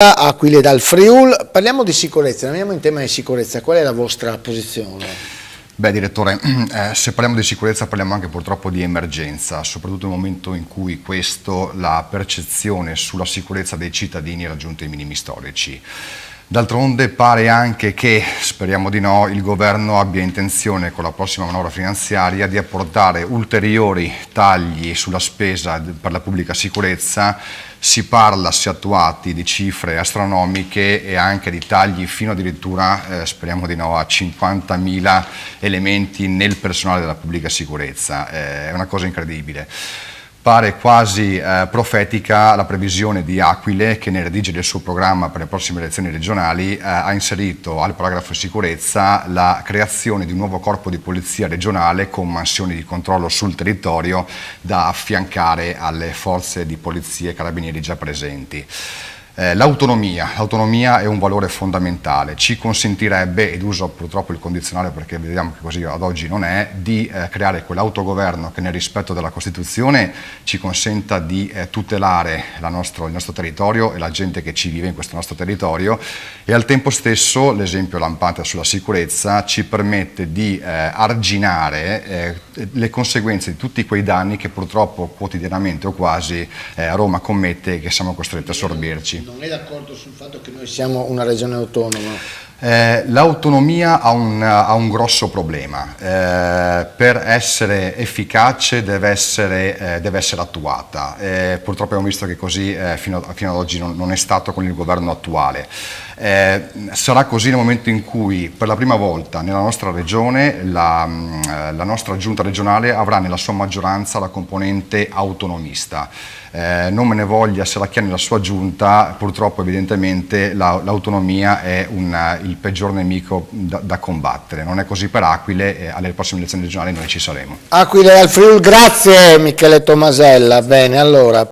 Aquile dal Friul. Parliamo di sicurezza, rimaniamo in tema di sicurezza. Qual è la vostra posizione? Beh, direttore, se parliamo di sicurezza parliamo anche purtroppo di emergenza, soprattutto nel momento in cui la percezione sulla sicurezza dei cittadini ha raggiunto i minimi storici. D'altronde pare anche che, speriamo di no, il governo abbia intenzione con la prossima manovra finanziaria di apportare ulteriori tagli sulla spesa per la pubblica sicurezza. Si parla, se attuati, di cifre astronomiche e anche di tagli fino addirittura, speriamo di no, a 50.000 elementi nel personale della pubblica sicurezza. È una cosa incredibile. Pare quasi profetica la previsione di Aquile, che nel redigere il suo programma per le prossime elezioni regionali ha inserito al paragrafo sicurezza la creazione di un nuovo corpo di polizia regionale con mansioni di controllo sul territorio da affiancare alle forze di polizia e carabinieri già presenti. L'autonomia è un valore fondamentale, ci consentirebbe, ed uso purtroppo il condizionale perché vediamo che così ad oggi non è, di creare quell'autogoverno che nel rispetto della Costituzione ci consenta di tutelare il nostro territorio e la gente che ci vive in questo nostro territorio, e al tempo stesso l'esempio lampante sulla sicurezza ci permette di arginare le conseguenze di tutti quei danni che purtroppo quotidianamente o quasi Roma commette e che siamo costretti a sorbirci. Non è d'accordo sul fatto che noi siamo una regione autonoma? L'autonomia ha un grosso problema, per essere efficace deve essere attuata, purtroppo abbiamo visto che così fino ad oggi non è stato con il governo attuale. Sarà così nel momento in cui per la prima volta nella nostra regione la nostra giunta regionale avrà nella sua maggioranza la componente autonomista. Non me ne voglia Serracchiani e la sua giunta, purtroppo evidentemente l'autonomia è il peggior nemico da combattere. Non è così per Aquile, e alle prossime elezioni regionali noi ci saremo. Aquile dal Friul, grazie Michele Tomasella. Bene, allora.